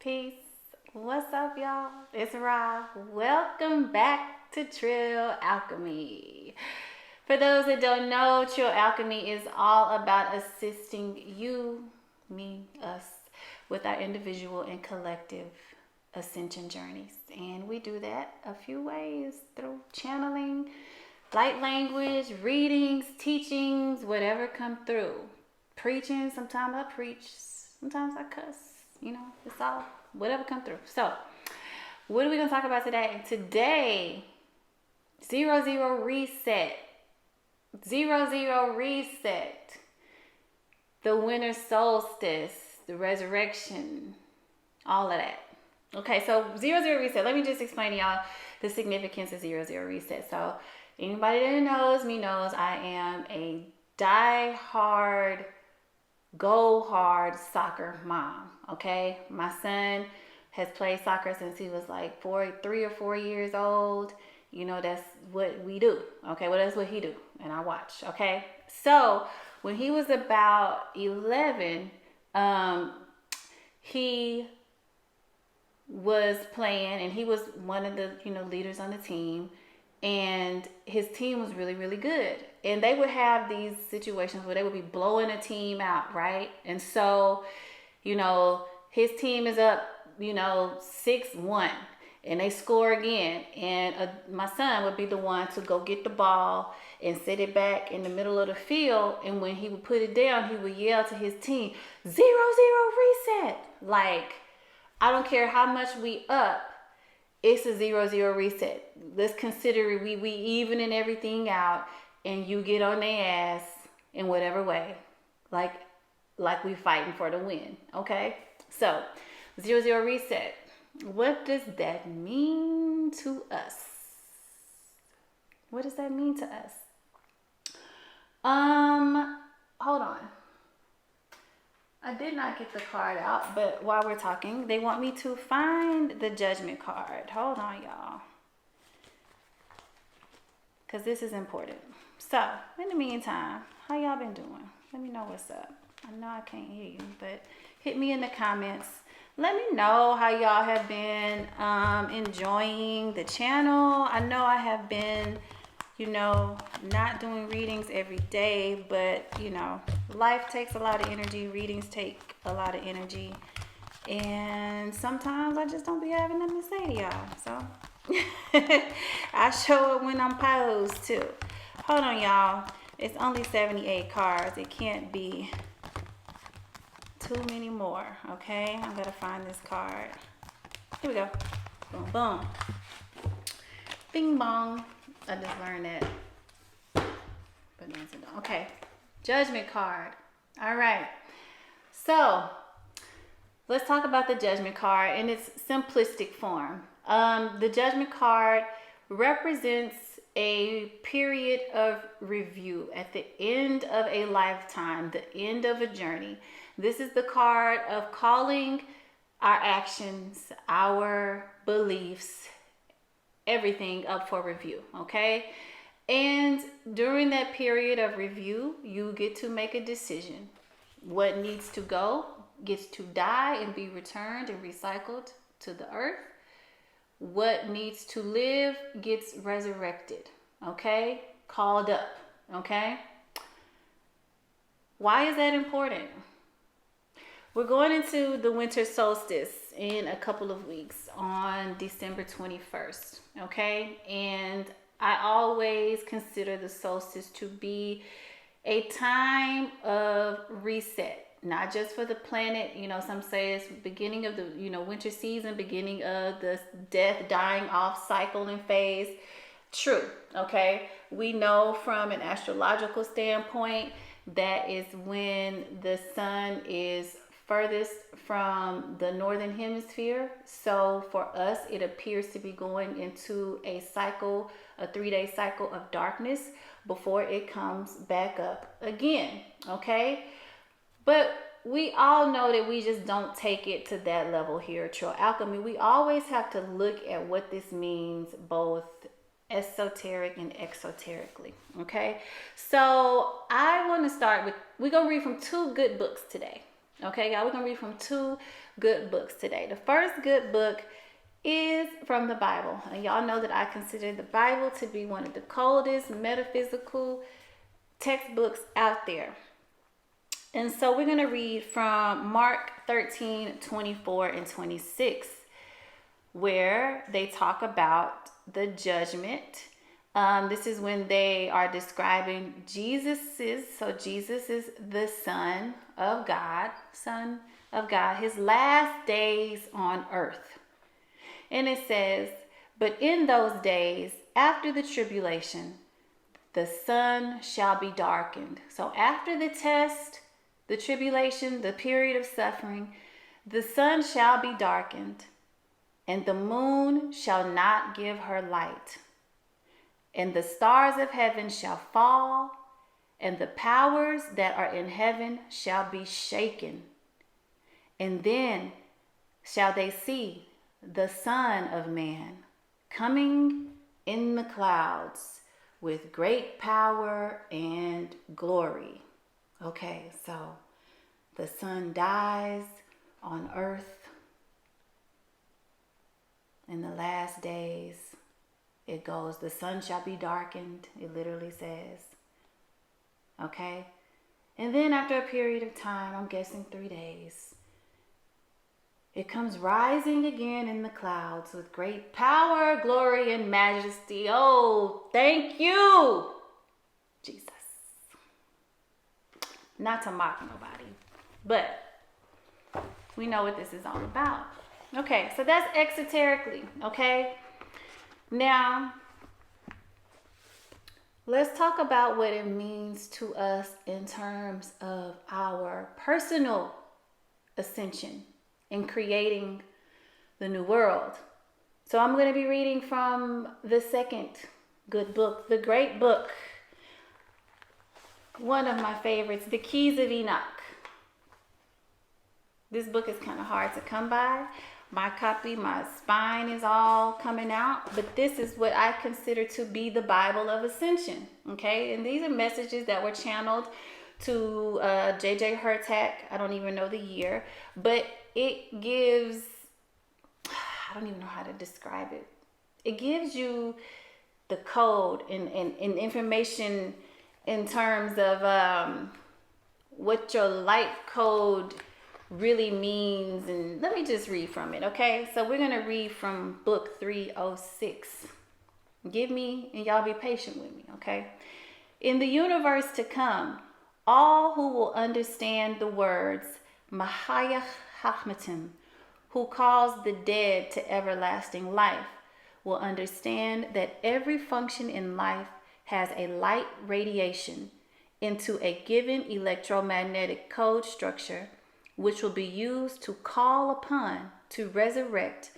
Peace. What's up, y'all? It's Ra. Welcome back to Trill Alchemy. For those that don't know, Trill Alchemy is all about assisting you, me, us, with our individual and collective ascension journeys. And we do that a few ways: through channeling, light language, readings, teachings, whatever come through. Preaching, sometimes I preach, sometimes I cuss. It's all whatever come through. So, what are we going to talk about today? Today, 00 reset. 00 reset. The winter solstice, the resurrection, all of that. Okay, so 00 reset. Let me just explain to y'all the significance of 00 reset. So, anybody that knows me knows I am a die-hard, go hard soccer mom. Okay, my son has played soccer since he was like 3 or 4 years old. That's what we do. Okay, well, that's what he do, and I watch. Okay, so when he was about 11, he was playing, and he was one of the leaders on the team, and his team was really, really good. And they would have these situations where they would be blowing a team out, right? And so, his team is up, 6-1, and they score again. And my son would be the one to go get the ball and set it back in the middle of the field. And when he would put it down, he would yell to his team, 0-0 reset. Like, I don't care how much we up, it's a 0-0 reset. Let's consider we evening everything out, and you get on their ass in whatever way, like we fighting for the win. Okay, so 0-0 reset. What does that mean to us? What does that mean to us? Hold on. I did not get the card out, but while we're talking, they want me to find the judgment card. Hold on, y'all, because this is important. So, in the meantime, how y'all been doing? Let me know what's up. I know I can't hear you, but hit me in the comments. Let me know how y'all have been enjoying the channel. I know I have been, not doing readings every day, but, life takes a lot of energy. Readings take a lot of energy. And sometimes I just don't be having nothing to say to y'all. So, I show up when I'm posed to. Hold on, y'all. It's only 78 cards. It can't be too many more. Okay, I'm gonna find this card. Here we go. Boom, boom. Bing bong. I just learned that. Okay, judgment card. All right. So let's talk about the judgment card in its simplistic form. The judgment card represents a period of review at the end of a lifetime, the end of a journey. This is the card of calling our actions, our beliefs, everything up for review, okay? And during that period of review, you get to make a decision. What needs to go gets to die and be returned and recycled to the earth. What needs to live gets resurrected, okay? Called up, okay? Why is that important? We're going into the winter solstice in a couple of weeks on December 21st, okay? And I always consider the solstice to be a time of reset. Not just for the planet, some say it's beginning of the, winter season, beginning of the death, dying off cycle and phase. True, okay? We know from an astrological standpoint, that is when the sun is furthest from the northern hemisphere. So for us, it appears to be going into a cycle, a 3-day cycle of darkness before it comes back up again, okay? But we all know that we just don't take it to that level here at Trill Alchemy. We always have to look at what this means, both esoteric and exoterically, okay? So I want to start with, we're going to read from 2 good books today, okay, y'all? We're going to read from 2 good books today. The first good book is from the Bible. And y'all know that I consider the Bible to be one of the coldest metaphysical textbooks out there. And so we're going to read from Mark 13, 24 and 26, where they talk about the judgment. This is when they are describing Jesus is the Son of God, his last days on earth. And it says, but in those days, after the tribulation, the sun shall be darkened. So after the test, the tribulation, the period of suffering, the sun shall be darkened, and the moon shall not give her light. And the stars of heaven shall fall, and the powers that are in heaven shall be shaken. And then shall they see the Son of Man coming in the clouds with great power and glory. Okay, so the sun dies on earth in the last days. It goes, the sun shall be darkened, it literally says. Okay? And then after a period of time, I'm guessing 3 days, it comes rising again in the clouds with great power, glory, and majesty. Oh, thank you, Jesus. Not to mock nobody, but we know what this is all about. Okay, so that's exoterically, okay? Now, let's talk about what it means to us in terms of our personal ascension in creating the new world. So I'm going to be reading from the second good book, the great book, one of my favorites, the Keys of Enoch. This book is kind of hard to come by. My copy, my spine is all coming out, but this is what I consider to be the Bible of Ascension, okay? And these are messages that were channeled to J.J. Hurtak. I don't even know the year, but it gives, I don't even know how to describe it. It gives you the code and information in terms of what your life code really means. And let me just read from it, okay? So we're going to read from book 306. Give me, and y'all be patient with me, okay? In the universe to come, all who will understand the words Mahayach Hachmatim, who calls the dead to everlasting life, will understand that every function in life has a light radiation into a given electromagnetic code structure, which will be used to call upon, to resurrect,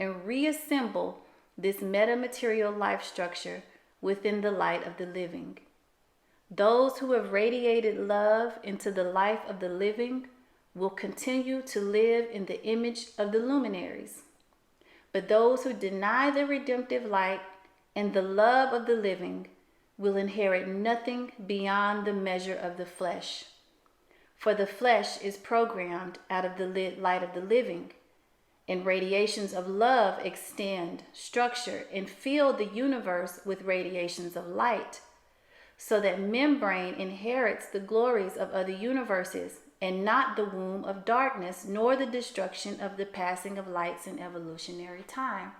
and reassemble this metamaterial life structure within the light of the living. Those who have radiated love into the life of the living will continue to live in the image of the luminaries. But those who deny the redemptive light and the love of the living will inherit nothing beyond the measure of the flesh. For the flesh is programmed out of the light of the living, and radiations of love extend, structure, and fill the universe with radiations of light, so that membrane inherits the glories of other universes, and not the womb of darkness, nor the destruction of the passing of lights in evolutionary time.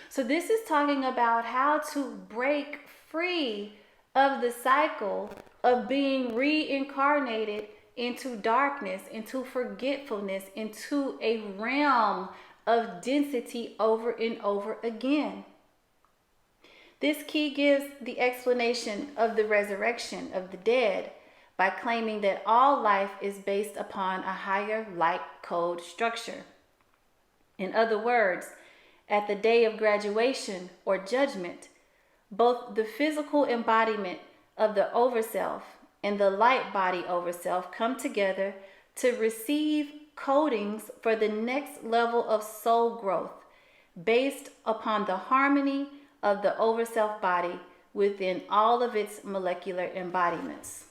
So this is talking about how to break free of the cycle of being reincarnated into darkness, into forgetfulness, into a realm of density over and over again. This key gives the explanation of the resurrection of the dead by claiming that all life is based upon a higher light code structure. In other words, at the day of graduation or judgment, both the physical embodiment of the overself and the light body overself come together to receive codings for the next level of soul growth based upon the harmony of the overself body within all of its molecular embodiments.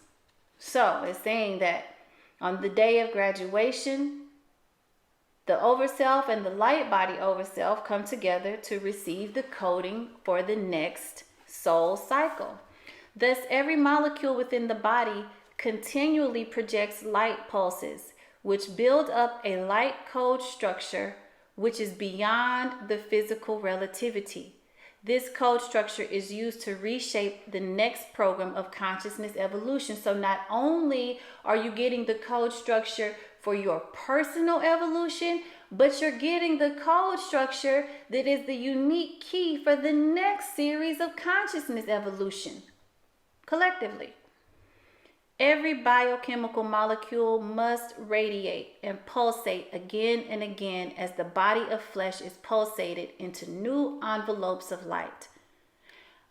So it's saying that on the day of graduation, The overself and the light body overself come together to receive the coding for the next soul cycle. Thus, every molecule within the body continually projects light pulses, which build up a light code structure which is beyond the physical relativity. This code structure is used to reshape the next program of consciousness evolution. So not only are you getting the code structure for your personal evolution, but you're getting the code structure that is the unique key for the next series of consciousness evolution collectively. Every biochemical molecule must radiate and pulsate again and again as the body of flesh is pulsated into new envelopes of light.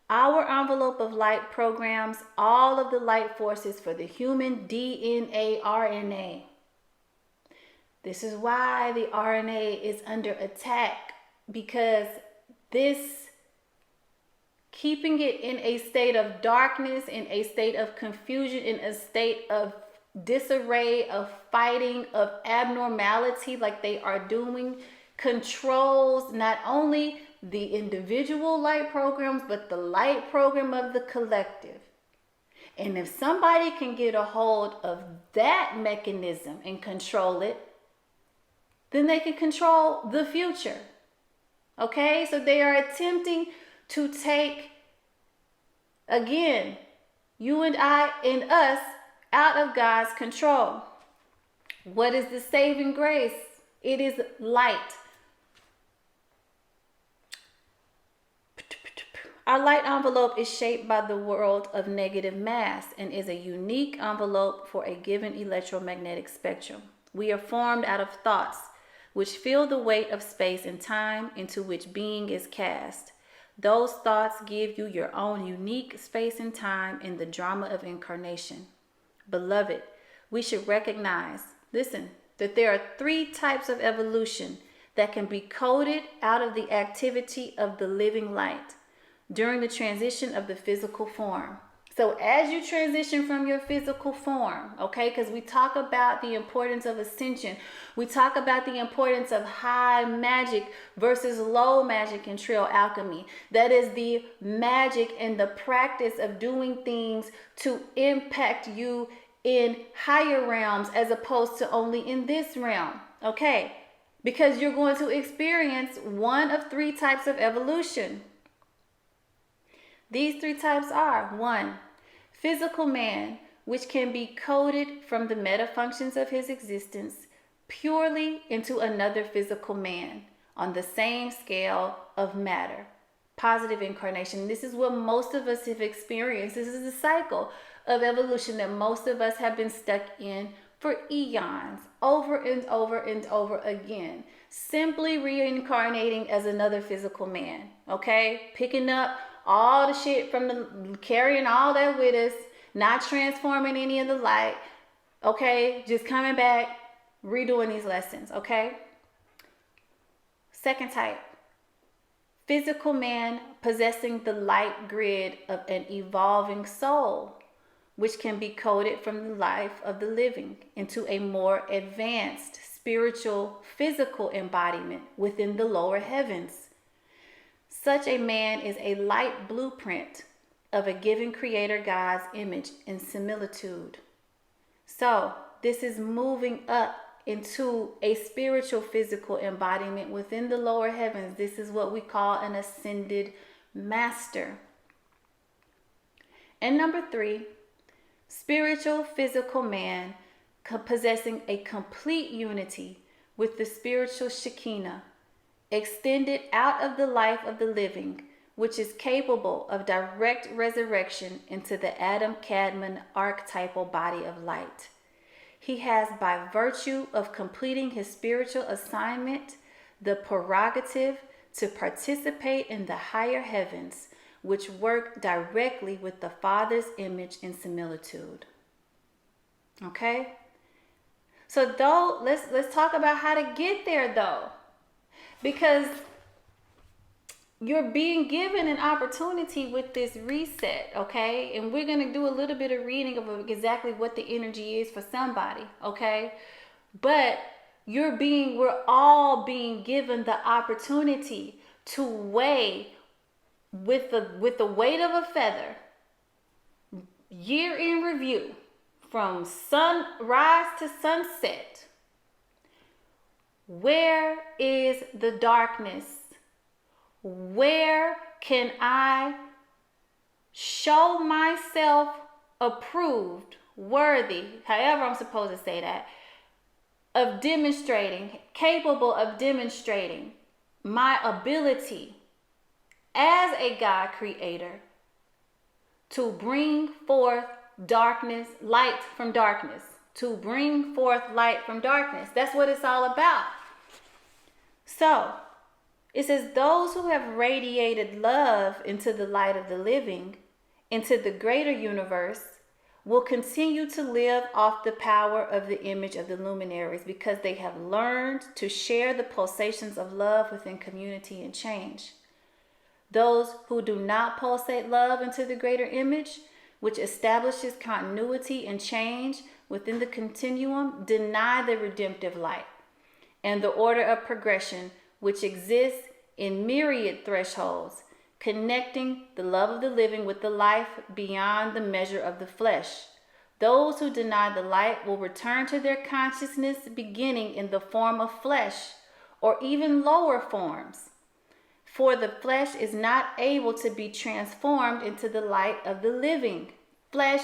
Our envelope of light programs all of the light forces for the human DNA RNA. This is why the RNA is under attack, because this keeping it in a state of darkness, in a state of confusion, in a state of disarray, of fighting, of abnormality like they are doing, controls not only the individual light programs, but the light program of the collective. And if somebody can get a hold of that mechanism and control it, then they can control the future. Okay, so they are attempting to take, again, you and I and us out of God's control. What is the saving grace? It is light. Our light envelope is shaped by the world of negative mass and is a unique envelope for a given electromagnetic spectrum. We are formed out of thoughts, which feel the weight of space and time into which being is cast. Those thoughts give you your own unique space and time in the drama of incarnation. Beloved, we should recognize, listen, that there are 3 types of evolution that can be coded out of the activity of the living light during the transition of the physical form. So as you transition from your physical form, okay, because we talk about the importance of ascension. We talk about the importance of high magic versus low magic in trail alchemy. That is the magic and the practice of doing things to impact you in higher realms as opposed to only in this realm, okay? Because you're going to experience one of 3 types of evolution. These 3 types are: 1, physical man, which can be coded from the meta functions of his existence purely into another physical man on the same scale of matter. Positive incarnation. This is what most of us have experienced. This is the cycle of evolution that most of us have been stuck in for eons, over and over and over again. Simply reincarnating as another physical man, okay? Picking up all the shit from carrying all that with us, not transforming any of the light, okay? Just coming back, redoing these lessons, okay? 2nd type, physical man possessing the light grid of an evolving soul, which can be coded from the life of the living into a more advanced spiritual physical embodiment within the lower heavens. Such a man is a light blueprint of a given creator God's image and similitude. So this is moving up into a spiritual physical embodiment within the lower heavens. This is what we call an ascended master. And number 3, spiritual physical man possessing a complete unity with the spiritual Shekinah, extended out of the life of the living, which is capable of direct resurrection into the Adam-Kadmon archetypal body of light. He has, by virtue of completing his spiritual assignment, the prerogative to participate in the higher heavens, which work directly with the Father's image and similitude. Okay? So though, let's talk about how to get there though. Because you're being given an opportunity with this reset, okay? And we're going to do a little bit of reading of exactly what the energy is for somebody, okay? But We're all being given the opportunity to weigh with the weight of a feather, year in review, from sunrise to sunset. Where is the darkness? Where can I show myself approved, worthy, however I'm supposed to say that, of demonstrating, capable of demonstrating my ability as a God creator to bring forth darkness, light from darkness, to bring forth light from darkness. That's what it's all about. So it says, those who have radiated love into the light of the living, into the greater universe, will continue to live off the power of the image of the luminaries, because they have learned to share the pulsations of love within community and change. Those who do not pulsate love into the greater image, which establishes continuity and change within the continuum, deny the redemptive light and the order of progression which exists in myriad thresholds, connecting the love of the living with the life beyond the measure of the flesh. Those who deny the light will return to their consciousness beginning in the form of flesh or even lower forms. For the flesh is not able to be transformed into the light of the living. Their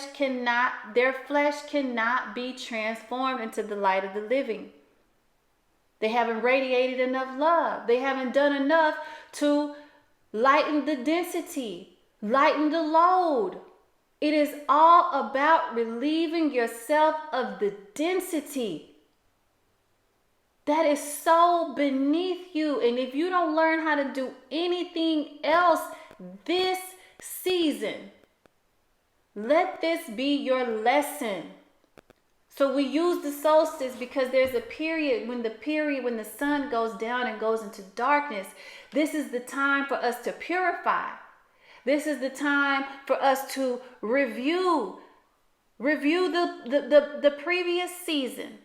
flesh cannot be transformed into the light of the living. They haven't radiated enough love. They haven't done enough to lighten the density, lighten the load. It is all about relieving yourself of the density that is so beneath you. And if you don't learn how to do anything else this season, let this be your lesson. So we use the solstice because there's a period when the sun goes down and goes into darkness. This is the time for us to purify. This is the time for us to review the previous season.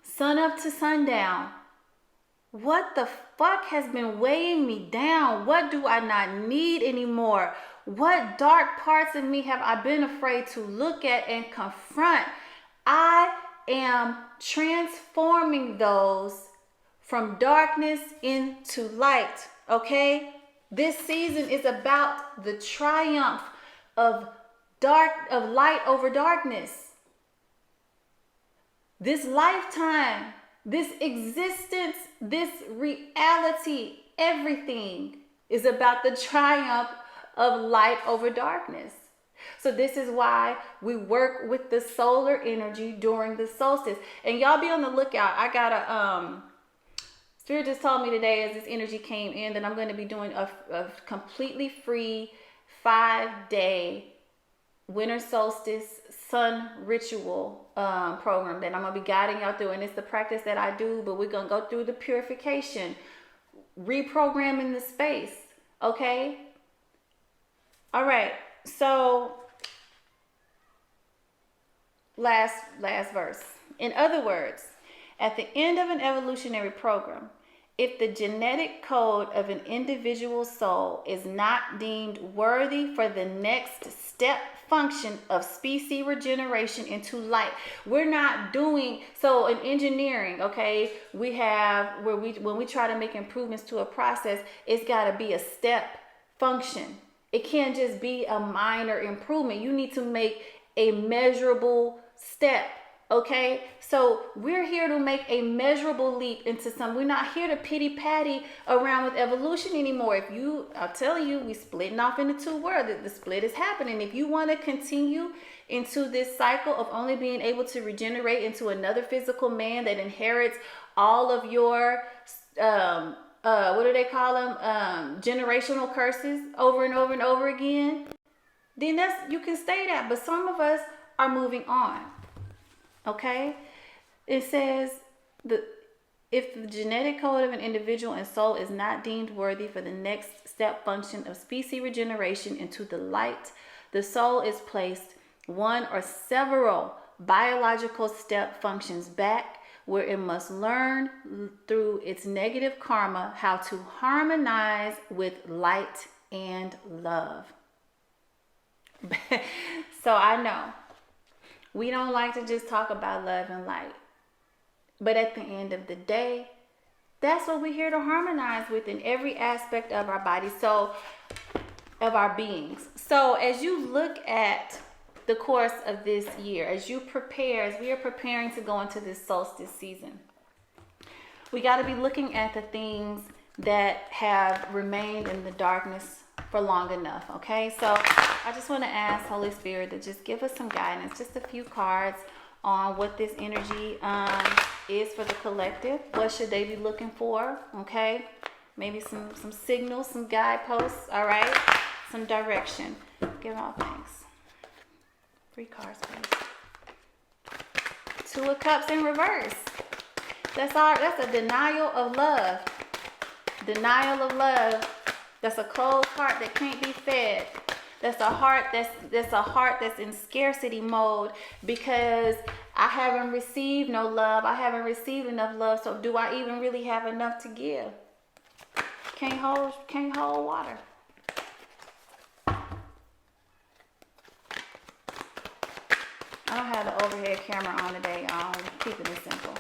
Sun up to sundown. What the fuck has been weighing me down? What do I not need anymore? What dark parts of me have I been afraid to look at and confront? I am transforming those from darkness into light, okay? This season is about the triumph of light over darkness. This lifetime, this existence, this reality, everything is about the triumph of light over darkness. So this is why we work with the solar energy during the solstice. And y'all be on the lookout. I got a Spirit just told me today, as this energy came in, that I'm going to be doing a completely free 5-day winter solstice sun ritual program that I'm going to be guiding y'all through. And it's the practice that I do, but we're going to go through the purification, reprogramming the space. Okay? All right. So last verse. In other words, at the end of an evolutionary program, if the genetic code of an individual soul is not deemed worthy for the next step function of species regeneration into light, we're not doing so in engineering. Okay, we have when we try to make improvements to a process, it's got to be a step function. It can't just be a minor improvement. You need to make a measurable step. Okay, so we're here to make a measurable leap into something. We're not here to pity-patty around with evolution anymore. I'll tell you, we splitting off into two worlds. The split is happening. If you want to continue into this cycle of only being able to regenerate into another physical man that inherits all of your, what do they call them? Generational curses over and over and over again, then you can stay that. But some of us are moving on. Okay, it says if the genetic code of an individual and soul is not deemed worthy for the next step function of species regeneration into the light, the soul is placed one or several biological step functions back where it must learn through its negative karma how to harmonize with light and love. So I know we don't like to just talk about love and light, but at the end of the day, that's what we're here to harmonize with in every aspect of our body, so of our beings. So as you look at the course of this year, as you prepare, as we are preparing to go into this solstice season, we got to be looking at the things that have remained in the darkness for long enough. Okay, so I just want to ask Holy Spirit to just give us some guidance, just a few cards on what this energy is for the collective. What should they be looking for? Okay, maybe some signals, some guideposts. All right, some direction. Give all thanks. 3 cards, please. 2 of Cups in reverse. That's a denial of love. Denial of love. That's a closed heart that can't be fed. That's a heart that's in scarcity mode, because I haven't received no love. I haven't received enough love. So do I even really have enough to give? Can't hold water. I don't have the overhead camera on today. I'm keeping it simple.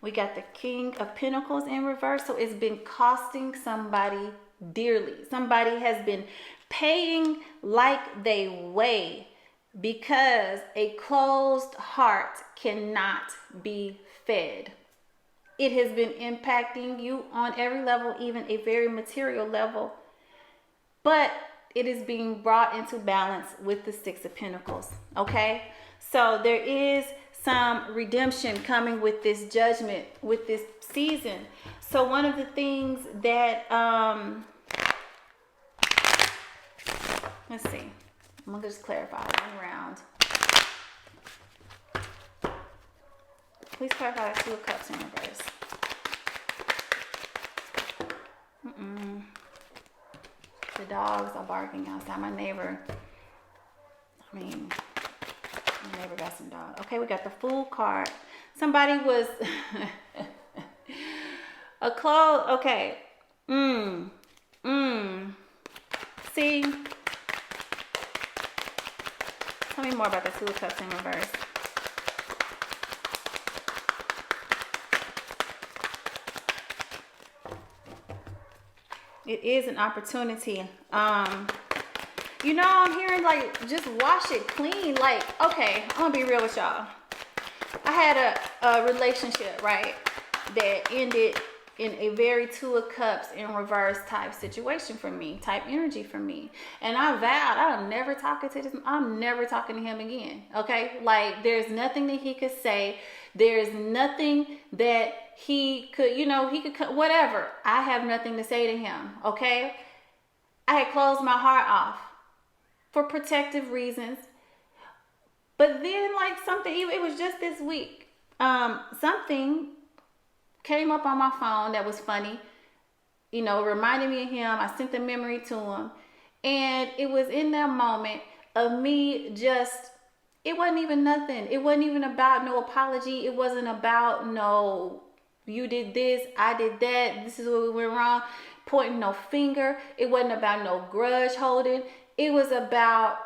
We got the King of Pentacles in reverse. So it's been costing somebody dearly. Somebody has been paying like they weigh, because a closed heart cannot be fed. It has been impacting you on every level, even a very material level. But it is being brought into balance with the 6 of Pentacles. Okay? So there is some redemption coming with this judgment, with this season. So one of the things that, let's see. I'm going to just clarify one round. Please clarify the 2 of Cups in reverse. The dogs are barking outside. My neighbor got some dogs. Okay, we got the Fool card. Somebody was a close. Okay. See? Tell me more about the 2 of Cups in reverse. It is an opportunity. You know, I'm hearing like, just wash it clean. Like, okay, I'm gonna be real with y'all. I had a relationship, right, that ended in a very 2 of Cups in reverse type situation for me, type energy for me. And I vowed I'm never talking to him again. Okay, like there's nothing that he could say. There's nothing that he could, whatever. I have nothing to say to him. Okay, I had closed my heart off for protective reasons. But then like something, it was just this week, something came up on my phone that was funny, reminded me of him. I sent the memory to him, and it was in that moment of me just, it wasn't even nothing. It wasn't even about no apology. It wasn't about no, you did this, I did that, this is where we went wrong, pointing no finger. It wasn't about no grudge holding. It was about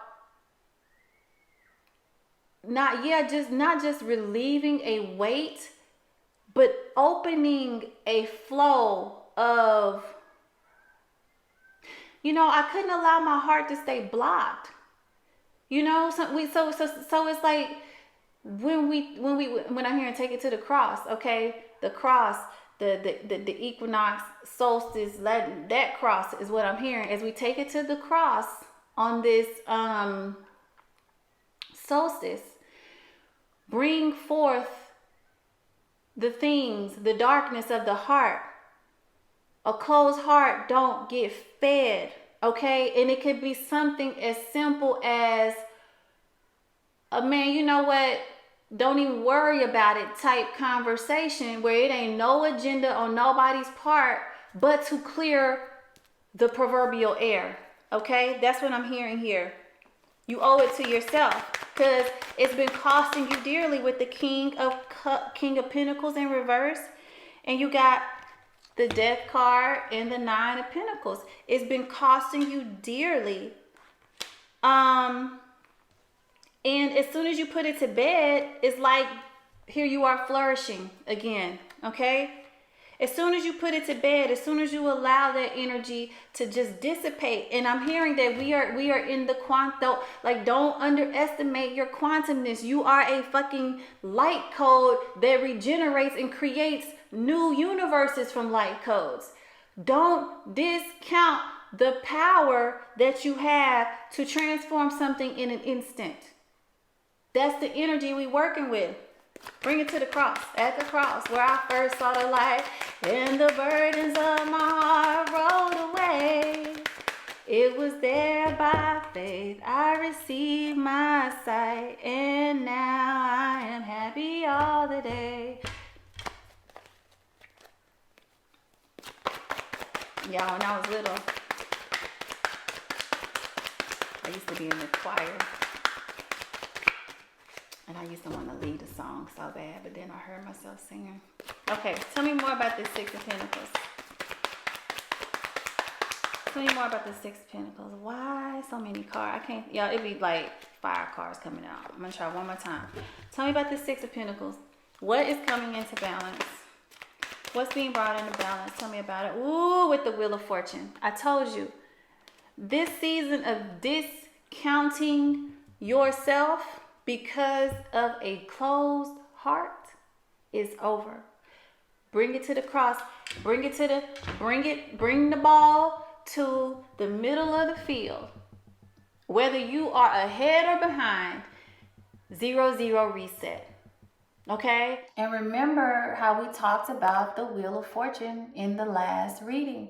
not just relieving a weight, but opening a flow of, I couldn't allow my heart to stay blocked. So it's like when I'm here and take it to the cross, okay? The cross, the equinox, solstice, that cross is what I'm hearing. As we take it to the cross on this solstice, bring forth the things, the darkness of the heart. A closed heart don't get fed, okay? And it could be something as simple as, man, you know what? Don't even worry about it type conversation where it ain't no agenda on nobody's part but to clear the proverbial air, okay? That's what I'm hearing here. You owe it to yourself, because it's been costing you dearly with the King of Pentacles in reverse, and you got the Death card and the Nine of Pentacles. It's been costing you dearly. And as soon as you put it to bed, it's like here you are flourishing again. Okay? As soon as you put it to bed, as soon as you allow that energy to just dissipate, and I'm hearing that we are in the quantum, like, don't underestimate your quantumness. You are a fucking light code that regenerates and creates new universes from light codes. Don't discount the power that you have to transform something in an instant. That's the energy we working with. Bring it to the cross. At the cross where I first saw the light and the burdens of my heart rolled away. It was there by faith I received my sight, and now I am happy all the day. Y'all, when I was little, I used to be in the choir. And I used to want to lead a song so bad, but then I heard myself singing. Okay, tell me more about this Six of Pentacles. Tell me more about the Six of Pentacles. Why so many cards? I can't, y'all, it'd be like 5 cards coming out. I'm going to try one more time. Tell me about the Six of Pentacles. What is coming into balance? What's being brought into balance? Tell me about it. Ooh, with the Wheel of Fortune. I told you. This season of discounting yourself because of a closed heart is over. Bring it to the cross. Bring the ball to the middle of the field. Whether you are ahead or behind, 0-0 reset. Okay? And remember how we talked about the Wheel of Fortune in the last reading.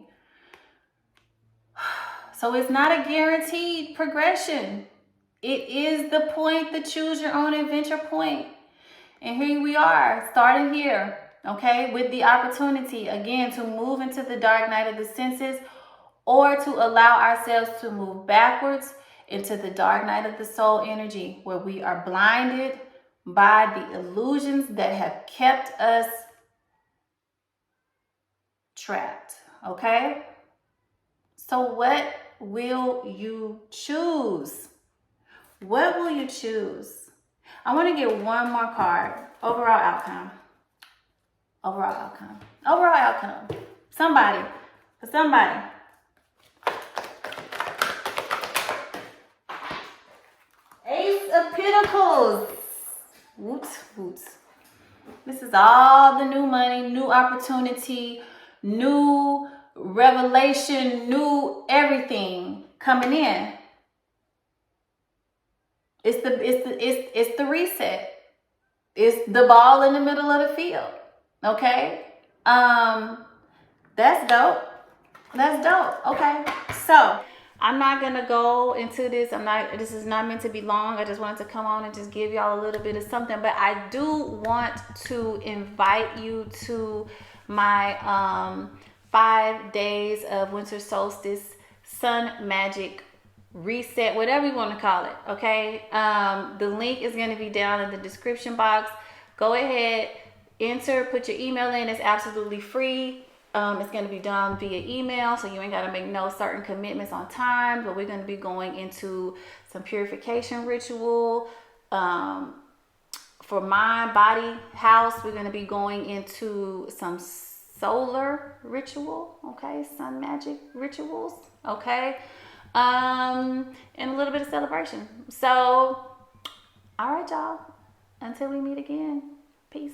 So it's not a guaranteed progression. It is the point, the choose your own adventure point. And here we are, starting here, okay, with the opportunity, again, to move into the dark night of the senses, or to allow ourselves to move backwards into the dark night of the soul energy, where we are blinded by the illusions that have kept us trapped, okay? So what will you choose? What will you choose? I want to get one more card. Overall outcome. Overall outcome. Overall outcome. Somebody. For somebody. Ace of Pentacles. Whoops, whoops. This is all the new money, new opportunity, new revelation, new everything coming in. It's the reset. It's the ball in the middle of the field. Okay? That's dope. That's dope. Okay. So I'm not gonna go into this. This is not meant to be long. I just wanted to come on and just give y'all a little bit of something. But I do want to invite you to my 5 days of winter solstice sun magic reset, whatever you want to call it. Okay. The link is going to be down in the description box. Go ahead, enter, put your email in. It's absolutely free. It's going to be done via email, so you ain't got to make no certain commitments on time, but we're going to be going into some purification ritual. For my body house, we're going to be going into some solar ritual, okay, sun magic rituals, okay, and a little bit of celebration. So, all right, y'all, until we meet again, peace.